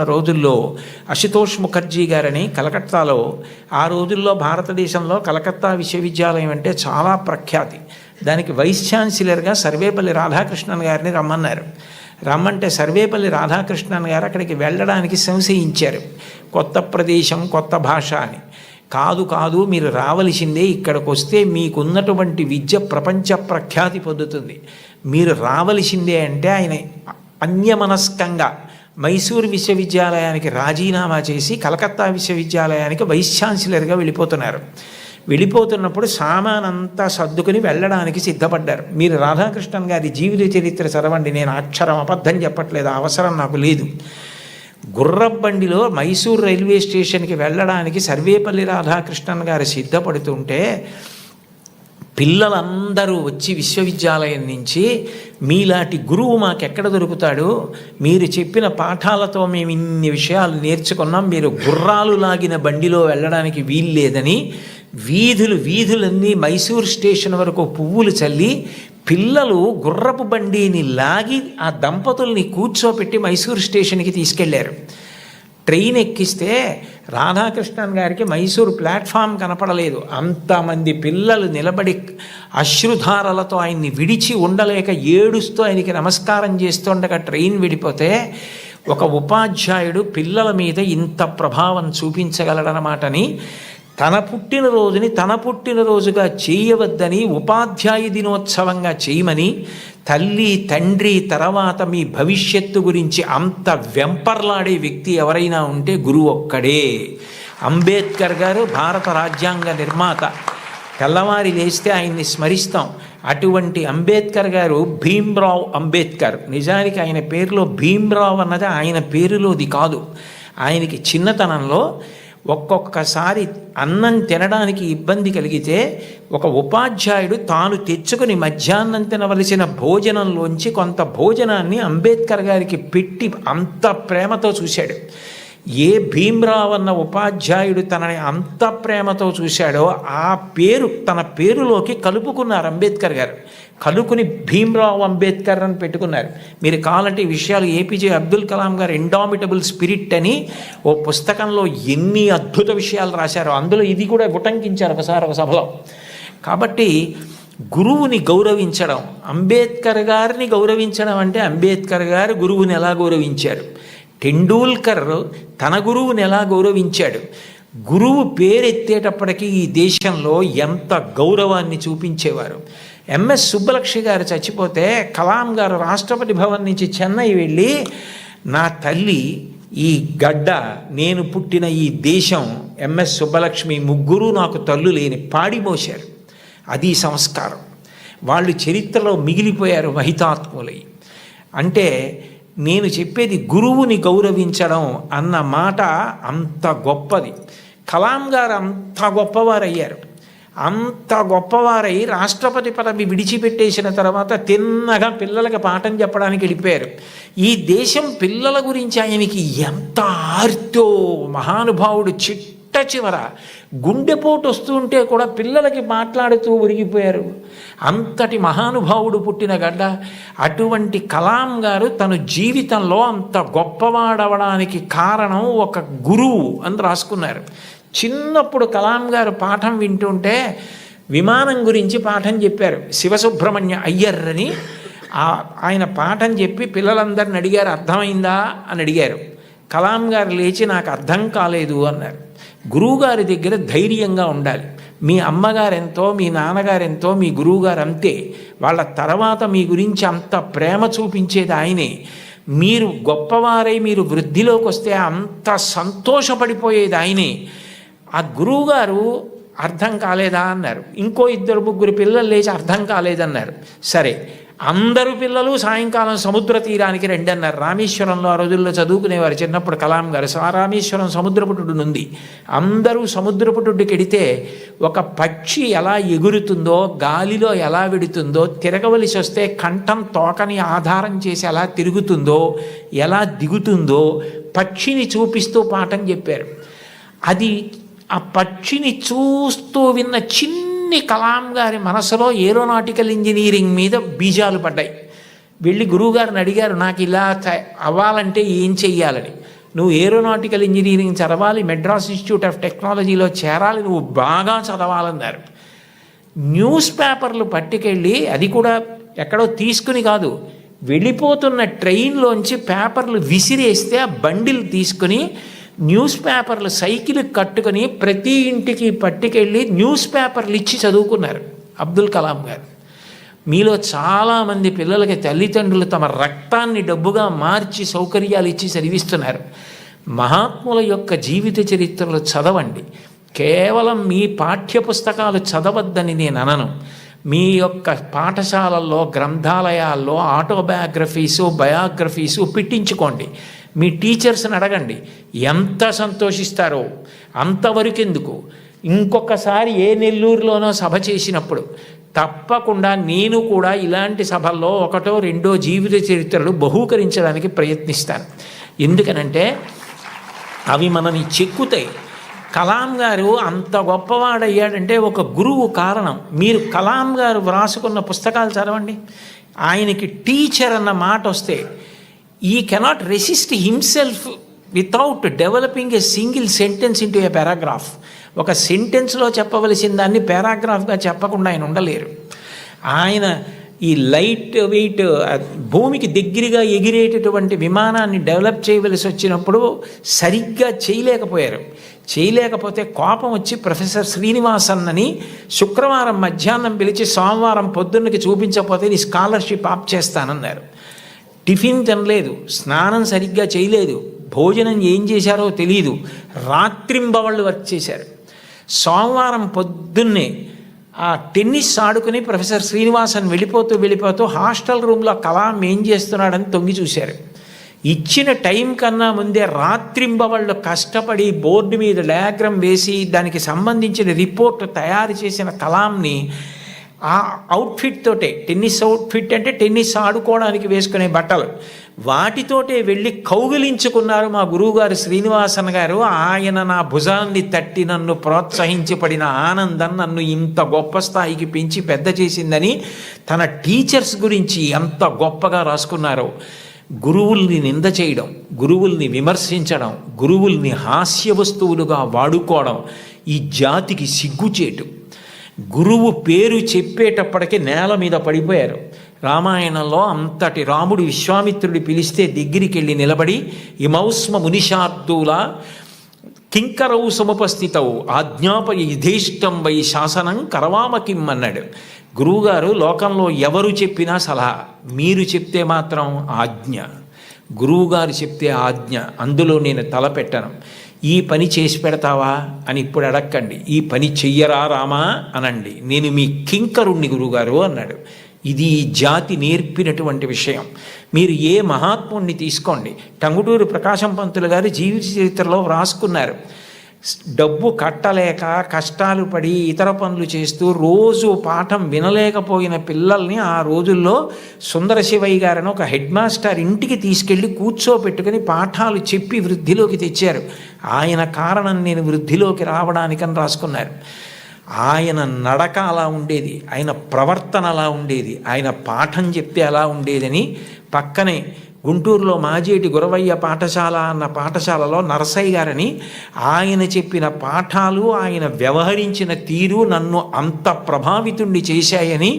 రోజుల్లో అశుతోష్ ముఖర్జీ గారని కలకత్తాలో, ఆ రోజుల్లో భారతదేశంలో కలకత్తా విశ్వవిద్యాలయం అంటే చాలా ప్రఖ్యాతి. దానికి వైస్ ఛాన్సలర్గా సర్వేపల్లి రాధాకృష్ణన్ గారిని రమ్మన్నారు. రమ్మంటే సర్వేపల్లి రాధాకృష్ణన్ గారు అక్కడికి వెళ్ళడానికి సంశయించారు. కొత్త ప్రదేశం, కొత్త భాష అని. కాదు కాదు, మీరు రావలసిందే, ఇక్కడికి వస్తే మీకున్నటువంటి విద్య ప్రపంచ ప్రఖ్యాతి పొందుతుంది, మీరు రావలసిందే అంటే ఆయన అన్యమనస్కంగా మైసూర్ విశ్వవిద్యాలయానికి రాజీనామా చేసి కలకత్తా విశ్వవిద్యాలయానికి వైస్ ఛాన్సలర్గా వెళ్ళిపోతున్నారు. వెళ్ళిపోతున్నప్పుడు సామానంతా సర్దుకుని వెళ్ళడానికి సిద్ధపడ్డారు. మీరు రాధాకృష్ణన్ గారి జీవిత చరిత్ర చదవండి, నేను అక్షరం అబద్ధం చెప్పట్లేదు, అవసరం నాకు లేదు. గుర్రబండిలో మైసూర్ రైల్వే స్టేషన్కి వెళ్ళడానికి సర్వేపల్లి రాధాకృష్ణన్ గారు సిద్ధపడుతుంటే పిల్లలందరూ వచ్చి విశ్వవిద్యాలయం నుంచి, మీలాంటి గురువు మాకెక్కడ దొరుకుతాడు, మీరు చెప్పిన పాఠాలతో మేము ఇన్ని విషయాలు నేర్చుకున్నాం, మీరు గుర్రాలు లాగిన బండిలో వెళ్ళడానికి వీల్లేదని వీధులన్నీ మైసూర్ స్టేషన్ వరకు పువ్వులు చల్లి పిల్లలు గుర్రపు బండిని లాగి ఆ దంపతుల్ని కూర్చోపెట్టి మైసూర్ స్టేషన్కి తీసుకెళ్లారు. ట్రైన్ ఎక్కిస్తే రాధాకృష్ణన్ గారికి మైసూరు ప్లాట్ఫామ్ కనపడలేదు. అంతమంది పిల్లలు నిలబడి అశ్రుధారలతో ఆయన్ని విడిచి ఉండలేక ఏడుస్తూ ఆయనకి నమస్కారం చేస్తుండగా ట్రైన్ విడిపోతే ఒక ఉపాధ్యాయుడు పిల్లల మీద ఇంత ప్రభావం చూపించగలడనమాటని తన పుట్టినరోజుగా చేయవద్దని ఉపాధ్యాయ దినోత్సవంగా చేయమని, తల్లి తండ్రి తర్వాత మీ భవిష్యత్తు గురించి అంత వెంపర్లాడే వ్యక్తి ఎవరైనా ఉంటే గురువు ఒక్కడే. అంబేద్కర్ గారు భారత రాజ్యాంగ నిర్మాత. తెల్లవారి లేస్తే ఆయన్ని స్మరిస్తాం. అటువంటి అంబేద్కర్ గారు భీమ్రావ్ అంబేద్కర్. నిజానికి ఆయన పేరులో భీమ్రావ్ అన్నది ఆయన పేరులోది కాదు. ఆయనకి చిన్నతనంలో ఒక్కొక్కసారి అన్నం తినడానికి ఇబ్బంది కలిగితే ఒక ఉపాధ్యాయుడు తాను తెచ్చుకుని మధ్యాహ్నం తినవలసిన భోజనంలోంచి కొంత భోజనాన్ని అంబేద్కర్ గారికి పెట్టి అంత ప్రేమతో చూశాడు. ఏ భీమ్రావ్ అన్న ఉపాధ్యాయుడు తనని అంత ప్రేమతో చూశాడో ఆ పేరు తన పేరులోకి కలుపుకున్నారు అంబేద్కర్ గారు. కలుపుకుని భీమ్రావ్ అంబేద్కర్ అని పెట్టుకున్నారు. మీరు కావాలంటే ఈ విషయాలు ఏపీజే అబ్దుల్ కలాం గారు ఇండామిటబుల్ స్పిరిట్ అని ఓ పుస్తకంలో ఎన్ని అద్భుత విషయాలు రాశారో అందులో ఇది కూడా ఉటంకించారు ఒకసారి ఒక సభలో. కాబట్టి గురువుని గౌరవించడం, అంబేద్కర్ గారిని గౌరవించడం అంటే అంబేద్కర్ గారు గురువుని ఎలా గౌరవించారు, టెండూల్కర్ తన గురువుని ఎలా గౌరవించాడు, గురువు పేరెత్తేటప్పటికీ ఈ దేశంలో ఎంత గౌరవాన్ని చూపించేవారు. ఎంఎస్ సుబ్బలక్ష్మి గారు చచ్చిపోతే కలాం గారు రాష్ట్రపతి భవన్ నుంచి చెన్నై వెళ్ళి, నా తల్లి, ఈ గడ్డ, నేను పుట్టిన ఈ దేశం, ఎంఎస్ సుబ్బలక్ష్మి ముగ్గురు నాకు తల్లు లేని పాడిమోశారు. అది సంస్కారం. వాళ్ళు చరిత్రలో మిగిలిపోయారు మహితాత్ములై. అంటే నేను చెప్పేది గురువుని గౌరవించడం అన్న మాట అంత గొప్పది. కలాం గారు అంత గొప్పవారయ్యారు. అంత గొప్పవారై రాష్ట్రపతి పదవి విడిచిపెట్టేసిన తర్వాత తిన్నగా పిల్లలకి పాఠం చెప్పడానికి వెళ్ళిపోయారు. ఈ దేశం పిల్లల గురించి ఆయనకి ఎంత ఆర్తో, మహానుభావుడు చిట్ట చివర గుండెపోటు వస్తుంటే కూడా పిల్లలకి మాట్లాడుతూ ఉరిగిపోయారు. అంతటి మహానుభావుడు పుట్టిన గడ్డ. అటువంటి కలాం గారు తన జీవితంలో అంత గొప్పవాడవడానికి కారణం ఒక గురువు అని రాసుకున్నారు. చిన్నప్పుడు కలాం గారు పాఠం వింటుంటే విమానం గురించి పాఠం చెప్పారు. శివసుబ్రహ్మణ్య అయ్యర్ అని ఆయన పాఠం చెప్పి పిల్లలందరిని అడిగారు, అర్థమైందా అని అడిగారు. కలాం గారు లేచి, నాకు అర్థం కాలేదు అన్నారు. గురువుగారి దగ్గర ధైర్యంగా ఉండాలి. మీ అమ్మగారెంతో, మీ నాన్నగారెంతో, మీ గురువుగారు అంతే. వాళ్ళ తర్వాత మీ గురించి అంత ప్రేమ చూపించేది ఆయనే. మీరు గొప్పవారై మీరు వృద్ధిలోకి వస్తే అంత సంతోషపడిపోయేది ఆయనే. ఆ గురువుగారు అర్థం కాలేదా అన్నారు. ఇంకో 2-3 పిల్లలు లేచి అర్థం కాలేదన్నారు. సరే, అందరూ పిల్లలు సాయంకాలం సముద్ర తీరానికి రండి అన్నారు. రామేశ్వరంలో ఆ రోజుల్లో చదువుకునేవారు చిన్నప్పుడు కలాం గారు. రామేశ్వరం సముద్రపుటుడు ఉంది. అందరూ సముద్రపుటుడికి ఎడితే ఒక పక్షి ఎలా ఎగురుతుందో, గాలిలో ఎలా వెడుతుందో, తిరగవలసి వస్తే కంఠం తోకని ఆధారం చేసి ఎలా తిరుగుతుందో, ఎలా దిగుతుందో పక్షిని చూపిస్తూ పాఠం చెప్పారు. అది ఆ పక్షిని చూస్తూ విన్న చిన్ని కలాం గారి మనసులో ఏరోనాటికల్ ఇంజనీరింగ్ మీద బీజాలు పడ్డాయి. వెళ్ళి గురువుగారిని అడిగారు, నాకు ఇలా అవ్వాలంటే ఏం చెయ్యాలని. నువ్వు ఏరోనాటికల్ ఇంజనీరింగ్ చదవాలి, మెడ్రాస్ ఇన్స్టిట్యూట్ ఆఫ్ టెక్నాలజీలో చేరాలి, నువ్వు బాగా చదవాలన్నారు. న్యూస్ పేపర్లు పట్టుకెళ్ళి, అది కూడా ఎక్కడో తీసుకుని కాదు, వెళ్ళిపోతున్న ట్రైన్లోంచి పేపర్లు విసిరేస్తే ఆ బండిల్ తీసుకుని న్యూస్ పేపర్లు సైకిల్ కట్టుకుని ప్రతి ఇంటికి పట్టుకెళ్ళి న్యూస్ పేపర్లు ఇచ్చి చదువుకున్నారు అబ్దుల్ కలాం గారు. మీలో చాలామంది పిల్లలకి తల్లిదండ్రులు తమ రక్తాన్ని డబ్బుగా మార్చి సౌకర్యాలు ఇచ్చి చదివిస్తున్నారు. మహాత్ముల యొక్క జీవిత చరిత్రలు చదవండి. కేవలం మీ పాఠ్యపుస్తకాలు చదవద్దని నేను అనను. మీ యొక్క పాఠశాలల్లో, గ్రంథాలయాల్లో ఆటోబయోగ్రఫీసు, బయోగ్రఫీసు పెట్టించుకోండి. మీ టీచర్స్ని అడగండి, ఎంత సంతోషిస్తారో. అంతవరకు ఎందుకు, ఇంకొకసారి ఏ నెల్లూరులోనో సభ చేసినప్పుడు తప్పకుండా నేను కూడా ఇలాంటి సభల్లో ఒకటో రెండో జీవిత చరిత్రలు బహూకరించడానికి ప్రయత్నిస్తాను. ఎందుకనంటే అవి మనని చెక్కుతాయి. కలాం గారు అంత గొప్పవాడయ్యాడంటే ఒక గురువు కారణం. మీరు కలాం గారు వ్రాసుకున్న పుస్తకాలు చదవండి. ఆయనకి టీచర్ అన్న మాట వస్తే ఈ cannot resist himself without developing a single sentence into A paragraph. ఒక సెంటెన్స్లో చెప్పవలసిన దాన్ని పారాగ్రాఫ్గా చెప్పకుండా ఆయన ఉండలేరు. ఆయన ఈ లైట్ వెయిట్ భూమికి దగ్గరగా ఎగిరేటటువంటి విమానాన్ని డెవలప్ చేయవలసి వచ్చినప్పుడు సరిగ్గా చేయలేకపోతే కోపం వచ్చి ప్రొఫెసర్ శ్రీనివాసన్నని శుక్రవారం మధ్యాహ్నం పిలిచి సోమవారం పొద్దున్నకి చూపించకపోతే నీ స్కాలర్షిప్ ఆప్ చేస్తానన్నారు. టిఫిన్ తినలేదు, స్నానం సరిగ్గా చేయలేదు, భోజనం ఏం చేశారో తెలియదు, రాత్రింబవళ్ళు వర్క్ చేశారు. సోమవారం పొద్దున్నే ఆ టెన్నిస్ ఆడుకుని ప్రొఫెసర్ శ్రీనివాసన్ వెళ్ళిపోతూ హాస్టల్ రూమ్లో కలాం ఏం చేస్తున్నాడని తొంగి చూశారు. ఇచ్చిన టైం కన్నా ముందే రాత్రింబవళ్ళు కష్టపడి బోర్డు మీద డయాగ్రామ్ వేసి దానికి సంబంధించిన రిపోర్ట్ తయారు చేసిన కలాంని ఆ అవుట్ఫిట్ తోటే, టెన్నిస్ అవుట్ఫిట్ అంటే టెన్నిస్ ఆడుకోవడానికి వేసుకునే బట్టలు, వాటితోటే వెళ్ళి కౌగిలించుకున్నారు మా గురువుగారు శ్రీనివాసన్ గారు. ఆయన నా భుజాన్ని తట్టి నన్ను ప్రోత్సహించి పడిన ఆనందం నన్ను ఇంత గొప్ప స్థాయికి పెంచి పెద్ద చేసిందని తన టీచర్స్ గురించి ఎంత గొప్పగా రాసుకున్నారో. గురువుల్ని నింద చేయడం, గురువుల్ని విమర్శించడం, గురువుల్ని హాస్య వస్తువులుగా వాడుకోవడం ఈ జాతికి సిగ్గుచేటు. గురువు పేరు చెప్పేటప్పటికీ నేల మీద పడిపోయారు. రామాయణంలో అంతటి రాముడు విశ్వామిత్రుడి పిలిస్తే దగ్గరికి వెళ్ళి నిలబడి ఇమౌస్మ మునిషార్దూల కింకరౌ సముపస్థితవు ఆజ్ఞాపయ యుధేష్టం వై శాసనం కరవామకిం అన్నాడు. గురువుగారు లోకంలో ఎవరు చెప్పినా సలహా, మీరు చెప్తే మాత్రం ఆజ్ఞ. గురువుగారు చెప్తే ఆజ్ఞ, అందులో నేను తలపెట్టను. ఈ పని చేసి పెడతావా అని ఇప్పుడు అడక్కండి, ఈ పని చెయ్యరా రామా అనండి, నేను మీ కింకరుణ్ణి గురువుగారు అన్నాడు. ఇది ఈ జాతి నేర్పినటువంటి విషయం. మీరు ఏ మహాత్ముణ్ణి తీసుకోండి, టంగుటూరి ప్రకాశం పంతులు గారు జీవిత చరిత్రలో వ్రాసుకున్నారు. డబ్బు కట్టలేక కష్టాలు పడి ఇతర పనులు చేస్తూ రోజు పాఠం వినలేకపోయిన పిల్లల్ని ఆ రోజుల్లో సుందర శివయ్య గారని ఒక హెడ్ మాస్టర్ ఇంటికి తీసుకెళ్ళి కూర్చోపెట్టుకుని పాఠాలు చెప్పి వృద్ధిలోకి తెచ్చారు. ఆయన కారణం నేను వృద్ధిలోకి రావడానికని రాసుకున్నారు. ఆయన నడక అలా ఉండేది, ఆయన ప్రవర్తన అలా ఉండేది, ఆయన పాఠం చెప్తే అలా ఉండేదని పక్కనే గుంటూరులో మాజేటి గురవయ్య పాఠశాల అన్న పాఠశాలలో నరసయ్య గారని ఆయన చెప్పిన పాఠాలు, ఆయన వ్యవహరించిన తీరు నన్ను అంత ప్రభావితుణ్ణి చేశాయని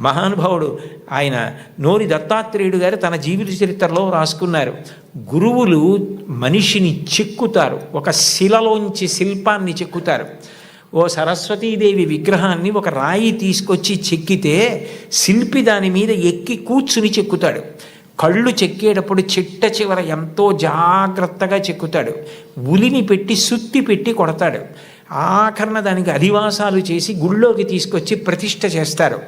మహానుభావుడు ఆయన నోరి దత్తాత్రేయుడు గారు తన జీవిత చరిత్రలో రాసుకున్నారు. గురువులు మనిషిని చెక్కుతారు, ఒక శిలలోంచి శిల్పాన్ని చెక్కుతారు. ఓ సరస్వతీదేవి విగ్రహాన్ని ఒక రాయి తీసుకొచ్చి చెక్కితే శిల్పి దాని మీద ఎక్కి కూర్చుని చెక్కుతాడు. కళ్ళు చెక్కేటప్పుడు చిట్ట చివర ఎంతో జాగ్రత్తగా చెక్కుతాడు. ఉలిని పెట్టి సుత్తి పెట్టి కొడతాడు. ఆఖరణ దానికి అధివాసాలు చేసి గుళ్ళోకి తీసుకొచ్చి ప్రతిష్ఠ చేస్తారు.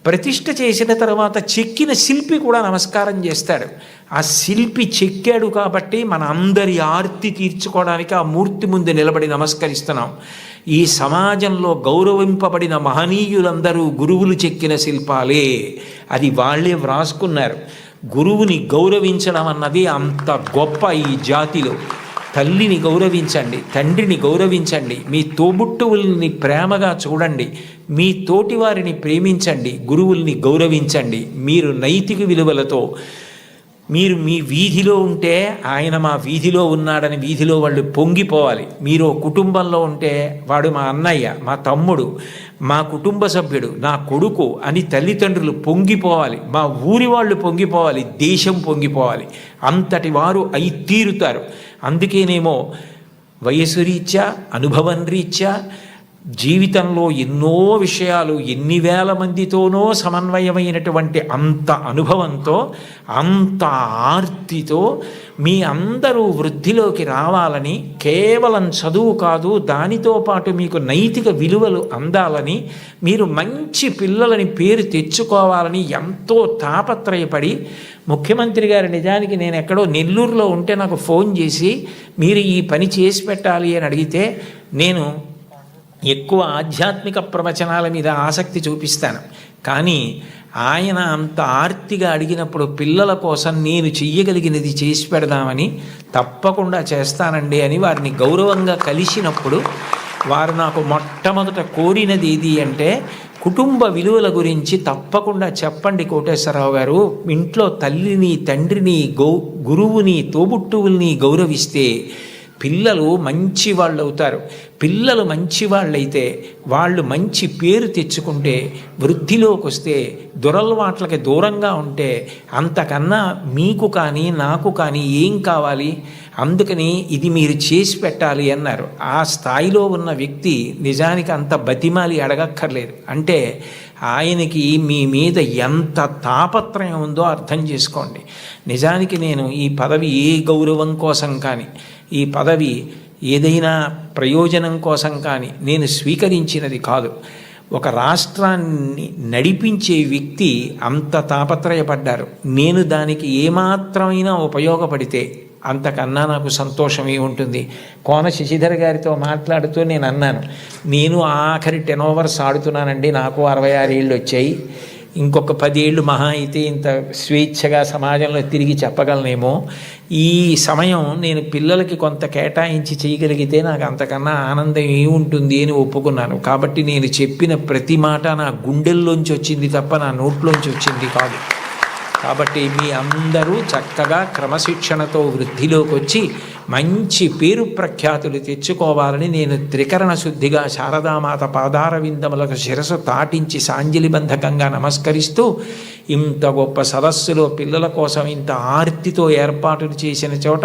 ప్రతిష్ఠ చేసిన తర్వాత చెక్కిన శిల్పి కూడా నమస్కారం చేస్తాడు. ఆ శిల్పి చెక్కాడు కాబట్టి మన అందరి ఆర్తి తీర్చుకోవడానికి ఆ మూర్తి ముందు నిలబడి నమస్కరిస్తున్నాం. ఈ సమాజంలో గౌరవింపబడిన మహనీయులందరూ గురువులు చెక్కిన శిల్పాలే, అది వాళ్ళే వ్రాసుకున్నారు. గురువుని గౌరవించడం అన్నది అంత గొప్ప ఈ జాతిలో. తల్లిని గౌరవించండి, తండ్రిని గౌరవించండి, మీ తోబుట్టువుల్ని ప్రేమగా చూడండి, మీ తోటివారిని ప్రేమించండి, గురువుల్ని గౌరవించండి. మీరు నైతిక విలువలతో మీరు మీ వీధిలో ఉంటే ఆయన మా వీధిలో ఉన్నాడని వీధిలో వాళ్ళు పొంగిపోవాలి. మీరు కుటుంబంలో ఉంటే వాడు మా అన్నయ్య, మా తమ్ముడు, మా కుటుంబ సభ్యుడు, నా కొడుకు అని తల్లిదండ్రులు పొంగిపోవాలి. మా ఊరి వాళ్ళు పొంగిపోవాలి, దేశం పొంగిపోవాలి. అంతటి వారు అయి తీరుతారు. అందుకేనేమో వయసు రీత్యా, అనుభవం రీత్యా, జీవితంలో ఎన్నో విషయాలు ఎన్ని వేల మందితోనో సమన్వయమైనటువంటి అంత అనుభవంతో, అంత ఆర్తితో మీ అందరూ వృద్ధిలోకి రావాలని, కేవలం చదువు కాదు దానితో పాటు మీకు నైతిక విలువలు అందాలని, మీరు మంచి పిల్లలని పేరు తెచ్చుకోవాలని ఎంతో తాపత్రయపడి, ముఖ్యమంత్రి గారు నిజానికి నేను ఎక్కడో నెల్లూరులో ఉంటే నాకు ఫోన్ చేసి మీరు ఈ పని చేసి పెట్టాలి అని అడిగితే, నేను ఎక్కువ ఆధ్యాత్మిక ప్రవచనాల మీద ఆసక్తి చూపిస్తాను. కానీ ఆయన అంత ఆర్తిగా అడిగినప్పుడు పిల్లల కోసం నేను చెయ్యగలిగినది చేసి పెడదామని, తప్పకుండా చేస్తానండి అని వారిని గౌరవంగా కలిసినప్పుడు వారు నాకు మొట్టమొదట కోరినది ఏది అంటే, కుటుంబ విలువల గురించి తప్పకుండా చెప్పండి కోటేశ్వరరావు గారు. ఇంట్లో తల్లిని, తండ్రిని, గురువుని, తోబుట్టువుల్ని గౌరవిస్తే పిల్లలు మంచి వాళ్ళు అవుతారు. పిల్లలు మంచి వాళ్ళైతే, వాళ్ళు మంచి పేరు తెచ్చుకుంటే, వృద్ధిలోకి వస్తే, దురలవాట్లకి దూరంగా ఉంటే, అంతకన్నా మీకు కానీ నాకు కానీ ఏం కావాలి? అందుకని ఇది మీరు చేసి పెట్టాలి అన్నారు. ఆ స్థాయిలో ఉన్న వ్యక్తి నిజానికి అంత బతిమాలి అడగక్కర్లేదు. అంటే ఆయనకి మీ మీద ఎంత తాపత్రయం ఉందో అర్థం చేసుకోండి. నిజానికి నేను ఈ పదవి ఏ గౌరవం కోసం కానీ, ఈ పదవి ఏదైనా ప్రయోజనం కోసం కానీ నేను స్వీకరించినది కాదు. ఒక రాష్ట్రాన్ని నడిపించే వ్యక్తి అంత తాపత్రయపడ్డారు. నేను దానికి ఏమాత్రమైనా ఉపయోగపడితే అంతకన్నా నాకు సంతోషమే ఉంటుంది. కోన శశిధర్ గారితో మాట్లాడుతూ నేను అన్నాను, నేను ఆఖరి 10 ఓవర్స్ ఆడుతున్నానండి, నాకు 66 ఏళ్ళు వచ్చాయి, ఇంకొక 10 ఏళ్ళు మహా అయితే ఇంత స్వేచ్ఛగా సమాజంలో తిరిగి చెప్పగలనేమో. ఈ సమయం నేను పిల్లలకి కొంత కేటాయించి చేయగలిగితే నాకు అంతకన్నా ఆనందం ఏముంటుంది అని ఒప్పుకున్నాను. కాబట్టి నేను చెప్పిన ప్రతి మాట నా గుండెల్లోంచి వచ్చింది తప్ప నా నోట్లోంచి వచ్చింది కాదు. కాబట్టి మీ అందరూ చక్కగా క్రమశిక్షణతో వృద్ధిలోకి వచ్చి మంచి పేరు ప్రఖ్యాతులు తెచ్చుకోవాలని నేను త్రికరణ శుద్ధిగా శారదామాత పాదార విందములకు శిరసు తాటించి సాంజలిబంధకంగా నమస్కరిస్తూ, ఇంత గొప్ప సదస్సులో పిల్లల కోసం ఇంత ఆర్తితో ఏర్పాటులు చేసిన చోట